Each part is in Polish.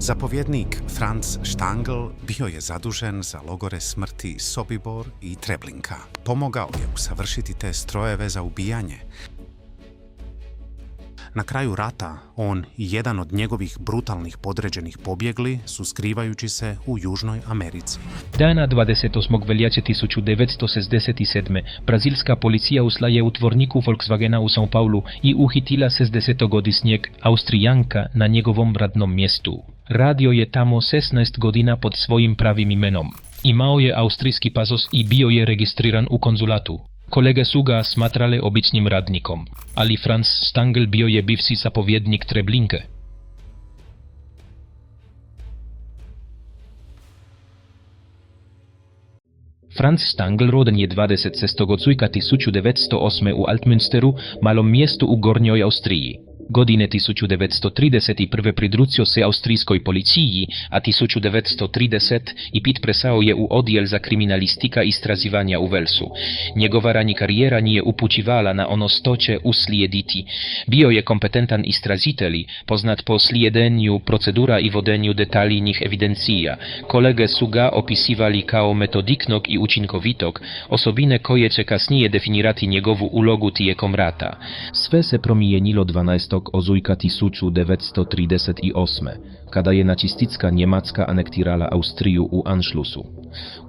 Zapovjednik Franz Stangl bio je zadužen za logore smrti Sobibor i Treblinka. Pomogao je usavršiti te strojeve za ubijanje. Na kraju rata, on i jedan od njegovih brutalnih podređenih pobjegli su skrivajući se u Južnoj Americi. Dana 28. veljače 1967. brazilska policija usla je u tvorniku Volkswagena u São Paulu i uhitila 60-godišnjeg Austrijanka na njegovom radnom mjestu. Radio je tamo 16 godina pod svojim pravim imenom. Imao je austrijski pasos i bio je registriran u konzulatu. Kolege su ga smatrale običnim radnikom, ali Franz Stangl bio je bivši zapovjednik Treblinke. Franz Stangl roden je 26. odzujka 1908. u Altmünsteru, malom mjestu u Gornjoj Austriji. Godine 1931. pridružio se austrijskoj policiji, a 1935 presao je u odjel za kriminalistika i istraživanja u Velsu. Njegova rani karijera nije upućivala na ono što će uslijediti. Bio je kompetentan istražitelj, poznat po slijedenju procedura i vodenju detaljnih evidencija. Kolege su ga opisivali kao metodiknog i učinkovitog, osobine koje će kasnije definirati njegovu ulogu tijekom rata. Sve se promijenilo 12. ožujka 1938. kada je nacisticka Njemacka anektirala Austriju u Anschlussu.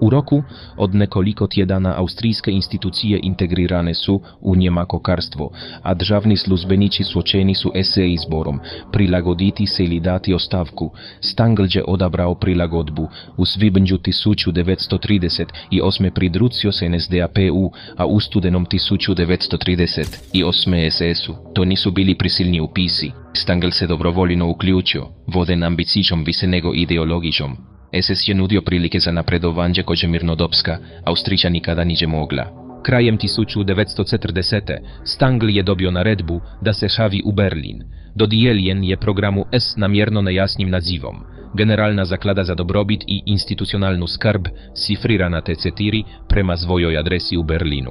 U roku od nekoliko tjedana austrijske institucije integrirane su u njemakokarstvo, a državni službenici suočeni su s izborom prilagoditi se ili dati ostavku. Stangl je odabrao prilagodbu. U svibnju 1938. pridružio se NSDAP-u, a u studenom 1938. SS-u. To nisu bili prisilni upisi. Stangl se dobrovoljno uključio, voden ambicijom više nego ideologijom. SS je nudio prilike za napredovanje koje mirnodopska Austriča nikada nije mogla. Krajem 1940. Stangl je dobio naredbu da se šavi u Berlin. Dodijeljen je programu S namjerno nejasnim nazivom. Generalna zaklada za dobrobit i institucionalnu skrb, cifrirana T4 prema svojoj adresi u Berlinu.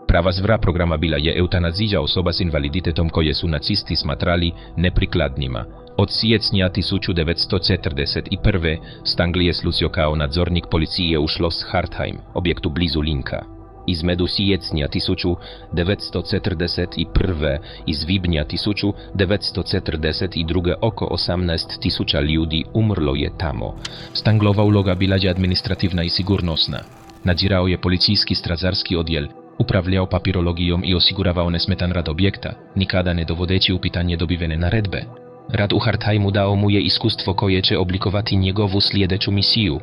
Prava zvra programa bila je eutanazija osoba s invaliditetom koje su nacisti smatrali neprikladnima. Od siječnja 1941. Stangl je služio kao nadzornik policije u Schloss Hartheim, objektu blizu Linka. Između siječnja 1941. i svibnja 1942. oko 18.000 ljudi umrlo je tamo. Stanglova uloga bila je administrativna i sigurnosna. Nadzirao je policijski stražarski odjel, upravljao papirologijom i osiguravao nesmetan rad objekta, nikada ne dovodeći u pitanje dobivene naredbe. Rad u Hartheimu dao mu je iskustvo koje će oblikovati njegovu sljedeću misiju.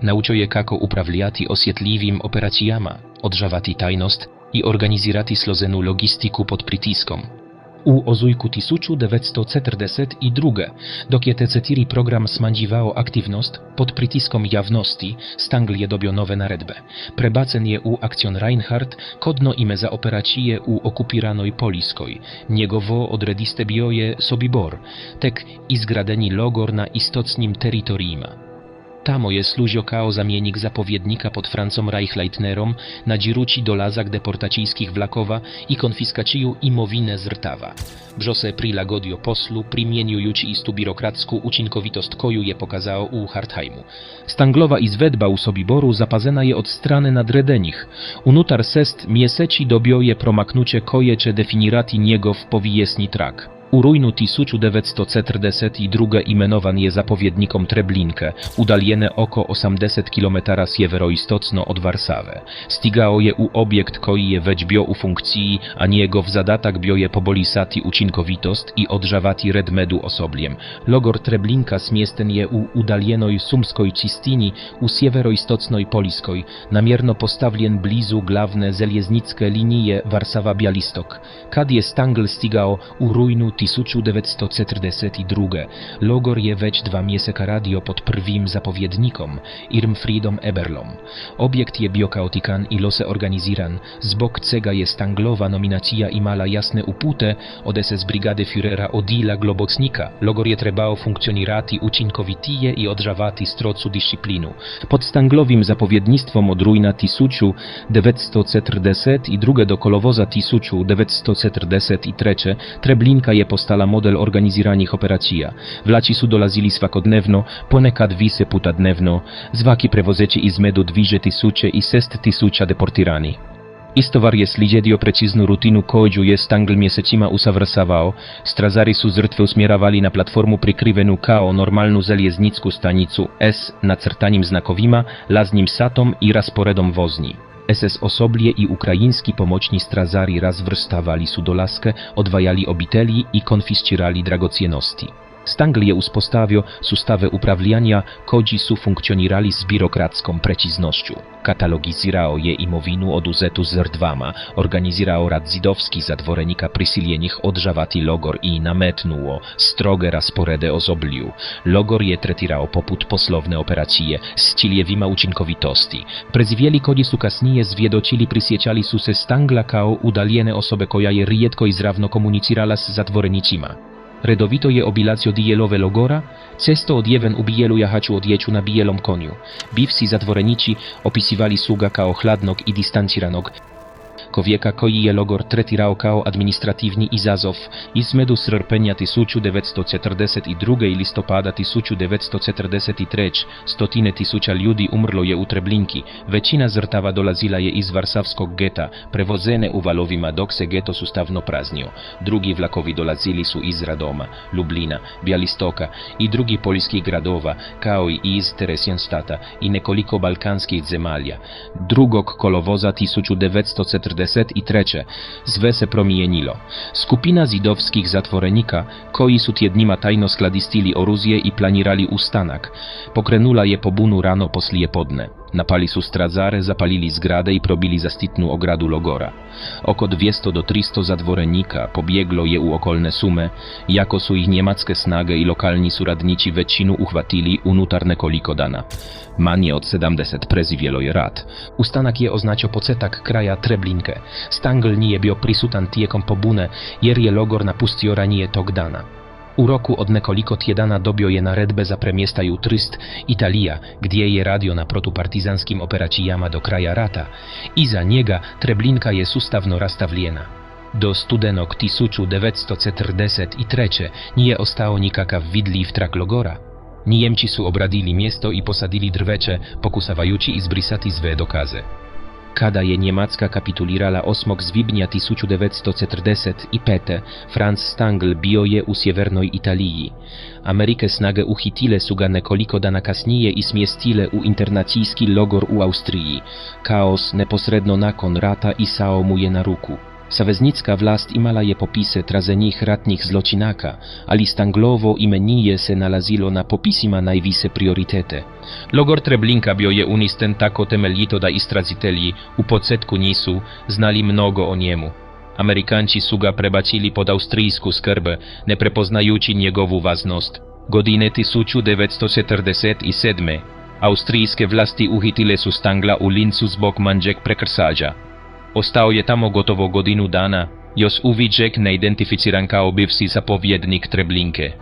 Naučio je kako upravljati osjetljivim operacijama, održavati tajnost i organizirati složenu logistiku pod pritiskom. U ožujku 1942. dok je T4 program smanjivao aktivnost pod pritiskom javnosti, Stangl je dobio nove naredbe. Prebacen je u akcion Reinhardt, kodno ime za operacije u okupiranoj Poljskoj. Njegovo odredište bio je Sobibor, tek izgradeni logor na istocnim teritorijima. Tamo je služio kao zamjenik zapovjednika pod Francom Reichleitnerom, nadzirući dolazak deportacijskih vlakova i konfiskaciju imovine zrtava. Bžo se prilagodio poslu, primjenjujući istu birokratsku učinkovitost koju je pokazao u Hartheimu. Stanglova izvedba u Sobiboru zapazena je od strane nadredenih. Unutar 6 mjeseci dobio je promaknuće koje će definirati njegov povijesni trak. U rujnu 1942. imenovan je zapovjednikom Treblinke, udaljene oko 80 km sjeveroistocno od Warszawy. Stigao je u objekt koji je već bio u funkciji, a njegov zadatak bio je pobolisati učinkovitost i održavati red medu osobljem. Logor Treblinka smjesten je u udaljenoj Sumskoj čistini u sjeveroistocnoj Poljskoj, namjerno postavljen blizu glavne željezničke linije Warszawa-Białystok. Kad je Stangl stigao u rujnu 1942. logor je već 2 mjeseca radio pod prvim zapovjednikom, Irmfriedom Eberlom. Objekt je bio kaotikan i loše organiziran, zbog čega je Stanglova nominacija imala jasne upute od SS brigade Führera Odila Globocnika. Logor je trebao funkcionirati učinkovitije i održavati strocu disciplinu. Pod Stanglovim zapovjednictvom od rujna 1942. do kolovoza 1943. Treblinka je postala model organiziranih operacija. Vlaci su dolazili svakodnevno, ponekad više puta dnevno, svaki prevozeći između 2000 i 6000 deportirani. Istovar je slijedio preciznu rutinu koju je Stangl mjesecima usavršavao. Strazari su žrtve usmjeravali na platformu prikrivenu kao normalnu željeznicku stanicu S nacrtanim znakovima, laznim satom i rasporedom vozni. SS osoblje i ukrajinski pomoćni strazari razvrstavali su dolaske, odvajali obitelji i konfiscirali dragocjenosti. Stangl je uspostavio sustave upravljanja koji su funkcionirali s birokratskom preciznošću. Katalogizirao je imovinu oduzetu žrtvama, organizirao rad židovskih zatvorenika prisiljenih odžavati logor i nametnuo stroge rasporede osoblju. Logor je tretirao poput poslovne operacije s ciljevima učinkovitosti. Preživjeli koji su kasnije svjedočili prisjećali su se Stangla kao udaljene osobe koja je rijetko izravno komunicirala s zatvorenicima. Redovito je obilazio dijelove logora, često odjeven u bijelu jahaču odjeću na bijelom konju. Bivsi zatvorenici opisivali su ga kao hladnog i distanciranog čovjeka koji je logor tretirao kao administrativni izazov. Između srpnja 1942. i listopada 1943. stotine tisuća ljudi umrlo je u Treblinki. Većina žrtava dolazila je iz Varsavskog geta, prevozene u valovima dok se geto sustavno praznio. Drugi vlakovi dolazili su iz Radoma, Lublina, Bjalistoka i drugih poljskih gradova, kao i iz Teresjenštata i nekoliko balkanskih zemalja. 2. kolovoza 1943. Sve se promijenilo. Skupina židovskih zatvorenika, koji su tjednima tajno skladistili oružje i planirali ustanak, pokrenula je pobunu rano poslije podne. Napali su strazare, zapalili zgrade i probili zaštitnu ogradu logora. Oko 200 do 300 zatvorenika pobjeglo je u okolne sume, jako su ih njemačke snage i lokalni suradnici većinu uhvatili unutar nekoliko dana. Manje od 70 preživjelo je rat. Ustanak je označio početak kraja Treblinke. Stangl nije bio prisutan tijekom pobune jer je logor napustio ranije tog dana. U roku od nekoliko tjedana dobio je naredbe za premjestaju Trst, Italija, gdje je radio na protupartizanskim operacijama do kraja rata. Iza njega Treblinka je sustavno rastavljena. Do studenog 1943. nije ostao nikakav vidljiv trak logora. Nijemci su obradili mjesto i posadili drveće, pokušavajući izbrisati sve dokaze. Kada je Njemačka kapitulirala 8. svibnja 1945. Franz Stangl bio je u sjevernoj Italiji. Američke snage uhitile su ga nekoliko dana kasnije i smjestile u internacijski logor u Austriji. Kaos neposredno nakon rata isao mu je na ruku. Saveznicka vlast imala je popise traženih ratnih zločinaka, ali Stanglovo ime nije se nalazilo na popisima najviše prioritete. Logor Treblinka bio je unisten tako temeljito da istražitelji u početku nisu znali mnogo o njemu. Amerikanci su ga prebacili pod austrijsku skrb, ne prepoznajući njegovu važnost. Godine 1947. austrijske vlasti uhitile su Stangla u Lincu zbog manjeg prekršaja. Ostao je tamo gotovo godinu dana, još uvijek neidentificiran kao bivši zapovjednik Treblinke.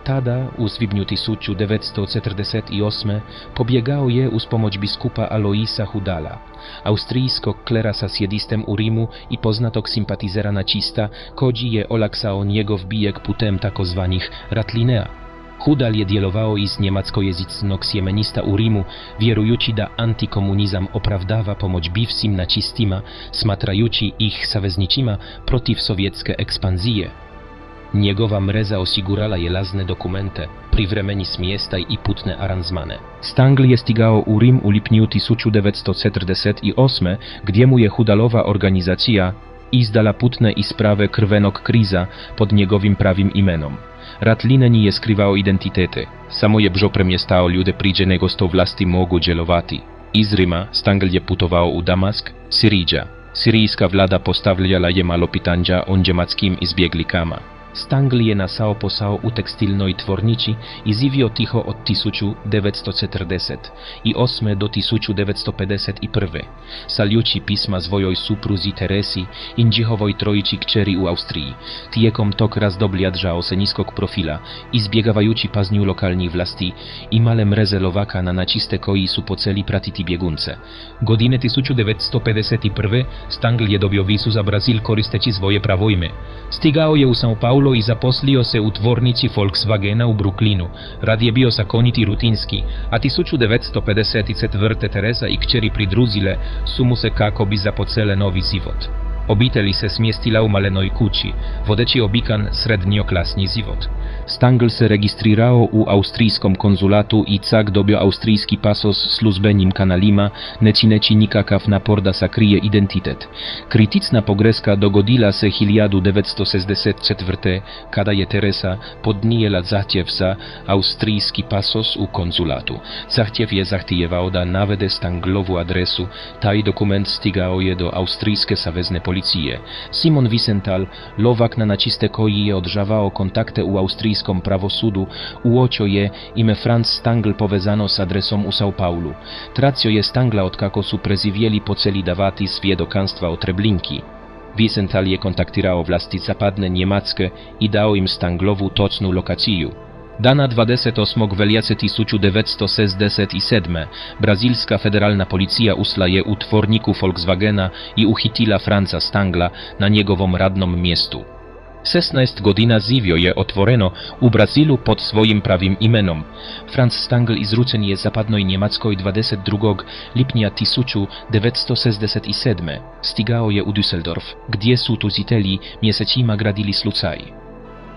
Tada, u svibnju 1948. pobjegao je uz pomoć biskupa Aloisa Hudala, austrijskog klera sa sjedištem u Rimu i poznatog simpatizera nacista, koji je olaksao njegov bijeg putem takozvanih ratlinea. Hudal je djelovao iz njemačkojezičnog sjemenista u Rimu, vjerujući da antikomunizam opravdava pomoć bivšim nacistima, smatrajući ih savezničima protiv sovjetske ekspanzije. Njegova mreža osigurala je lazne dokumente, privremeni smjestaj i putne aranžmane. Stangl je stigao u Rim u lipnju 1948. gdje mu je Hudalova organizacija izdala putne isprave Krvenog kriza pod njegovim pravim imenom. Ratlinen je skrivao identitete, samo je brzo premjestao ljude priđe nego sto vlasti mogu djelovati. Iz Rima Stangl je putovao u Damask, Siridža. Sirijska vlada postavljala je malo pitanja o njemačkim izbjeglikama. Stangl je nasao posao u tekstilnoj tvornici i živio tiho od 1948. do 1951. Saljući pisma svojoj supruzi Teresi i njihovoj trojici kćeri u Austriji. Tijekom tog razdoblja držao se niskog profila, izbjegavajući pažnju lokalnih vlasti i male mreže lovaka na naciste koji su počeli pratiti bjegunce. Godine 1951. Stangl je dobio vizu za Brazil koristeći svoje pravo ime. Stigao je u São Paulo Paulo i zaposlio se u tvornici Volkswagena u Brooklynu. Rad je bio zakonit i rutinski, a 1954. Teresa i kćeri pridružile su mu se kako bi započele novi život. Obitelj se smjestila u malenoj kući, vodeći obikan srednjoklasni život. Stangl se registrirao u austrijskom konzulatu i cak dobio austrijski pasos službenim kanalima, ne čineći nikakav napor da sakrije identitet. Kriticna pogreska dogodila se 1964. kada je Teresa podnijela zahtjev za austrijski pasos u konzulatu. Zahtjev je zahtijevao da navede Stanglovu adresu, taj dokument stigao je do austrijske savezne policije. Simon Wiesenthal, lovak na načiste koji je održavao kontakte u austrijskom pravosudu, uočio je ime Franz Stangl povezano s adresom u São Paulu. Tracio je Stangla otkako su preživjeli počeli davati svjedokanstva o Treblinki. Wiesenthal je kontaktirao vlasti zapadne Njemačke i dao im Stanglovu točnu lokaciju. Dana 28. veljače 1967. brazilska federalna policija usla je u tvorniku Volkswagena i uhitila Franza Stangla na njegovom radnom mjestu. 16 godina živio je otvoreno u Brazilu pod svojim pravim imenom. Franz Stangl izručen je zapadnoj Njemačkoj 22. lipnja 1967. Stigao je u Düsseldorf, gdje su tužitelji mjesecima gradili slučaj.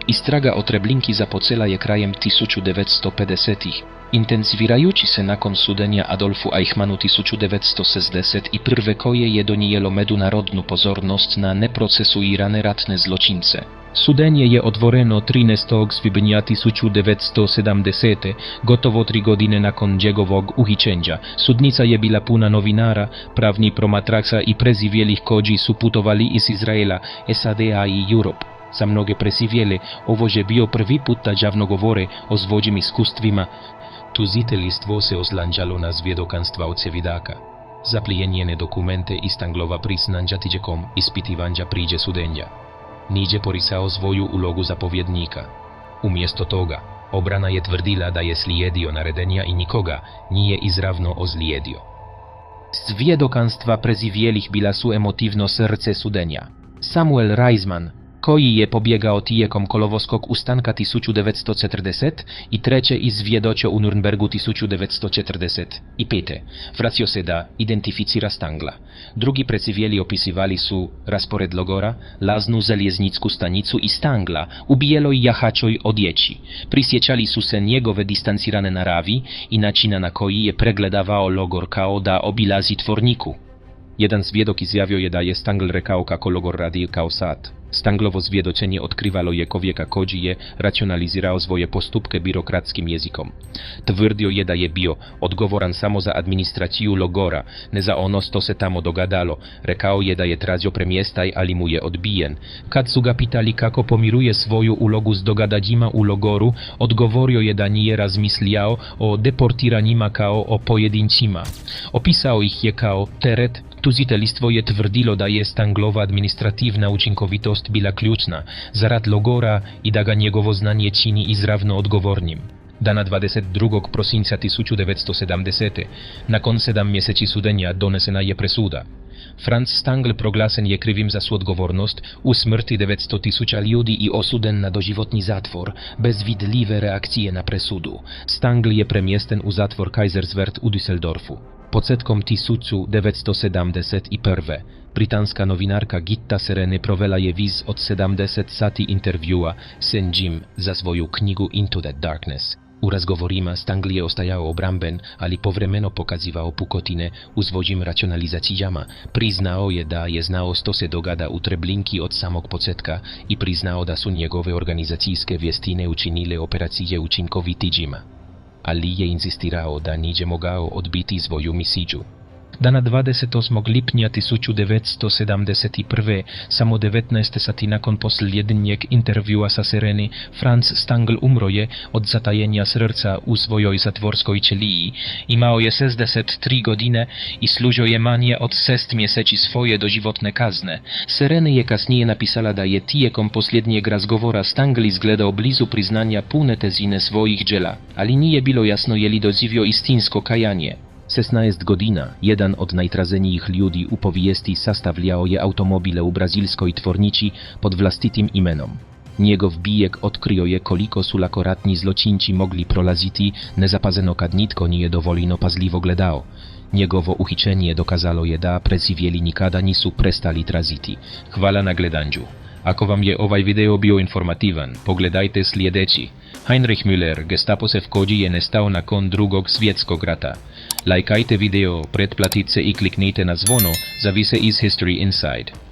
Istraga o Treblinki započela je krajem 1950-ih, intenzivirajući se nakon sudenja Adolfu Eichmannu 1961. koje je donijelo međunarodnu pozornost na neprocesuirane ratne zločince. Sudenje je otvoreno 13. svibnja 1970. gotovo 3 godine nakon njegovog uhićenja. Sudnica je bila puna novinara, pravni promatrača i preživjelih koji su putovali iz Izraela, SAD-a i Europe. Za mnoge preživjele ovo je bio prvi put da javno govore o svojim iskustvima. Tužiteljstvo se oslanjalo na svjedokanstva od svjedaka. Zaplijenjene dokumente i Stanglova priznanja tijekom ispitivanja priđe sudenja. Nije porisao svoju ulogu zapovjednika. Umjesto toga, obrana je tvrdila da je slijedio naredenja i nikoga nije izravno ozlijedio. Svjedokanstva preživjelih bila su emotivno srce sudenja. Samuel Reisman, koji je pobjegao tijekom kolovoskog ustanka 1943. i svjedočio u Nürnbergu 1945. Vracio se da identificira Stangla. Drugi preživjeli opisivali su raspored logora, laznu željeznicku stanicu i Stangla u bijeloj jahačoj odjeći. Prisjećali su se njegove distancirane naravi i načina na koji je pregledavao logor kao da obilazi tvorniku. Jedan svjedok izjavio je da je Stangl rekao kako logor radi kao sat. Stanglovo svjedočenje otkrivalo je čovjeka koji je racionalizirao svoje postupke birokratskim jezikom. Tvrdio je da je bio odgovoran samo za administraciju logora, ne za ono što se tamo dogadalo. Rekao je da je tražio premjestaj, ali mu je odbijen. Kad su ga pitali kako pomiruje svoju ulogu s događajima u logoru, odgovorio je da nije razmišljao o deportiranjima kao o pojedincima. Opisao ih je kao teret. Tužiteljstvo je tvrdilo da je Stanglova administrativna učinkovitost bila ključna za rad logora i da ga njegovo znanje čini izravno odgovornim. Dana 22. prosinca 1970. nakon 7 mjeseci sudenja donesena je presuda. Franz Stangl proglasen je krivim za suodgovornost u smrti 900.000 ljudi i osuden na doživotni zatvor, bez vidljive reakcije na presudu. Stangl je premjesten u zatvor Kaiserswerth u Düsseldorfu. Početkom 1971. britanska novinarka Gitta Sereny provela je viz od 70 sati intervjua s Jim za svoju knjigu Into the Darkness. U razgovorima Stangl je ostajao obramben, ali povremeno pokazivao pukotine u svojim racionalizacijama. Priznao je da je znao što se dogada u Treblinki od samog početka i priznao da su njegove organizacijske vještine učinile operacije učinkovitijima. Ali je insistirao da nije mogao odbiti svoju misiju. Dana 28. lipnja 1971. samo 19 sati nakon posljednjeg intervjua sa Sereny, Franz Stangl umro je od zatajenja srca u svojoj zatvorskoj ćeliji. Imao je 63 godine i služio je manje od 6 mjeseci svoje doživotne kazne. Sereny je kasnije napisala da je tijekom posljednjeg razgovora Stangl izgledao blizu priznanja pune težine svojih djela, ali nije bilo jasno je li doživio istinsko kajanje. 16 godina, jedan od najtraženijih ljudi u povijesti sastavljao je automobile u brazilskoj tvornici pod vlastitim imenom. Njegov bijek otkrio je koliko su lakoratni zločinci mogli prolaziti, nezapazeno kad nitko nije dovoljno pazljivo gledao. Njegovo uhićenje dokazalo je da preživjeli nikada nisu prestali traziti. Hvala na gledanju. Ako vam je ovaj video bio informativan, pogledajte sljedeći. Heinrich Müller, Gestapo se vkodzi je nestao nakon drugog svjetskog rata. Lajkajte video, pretplatite se i kliknite na zvono za više iz History Inside.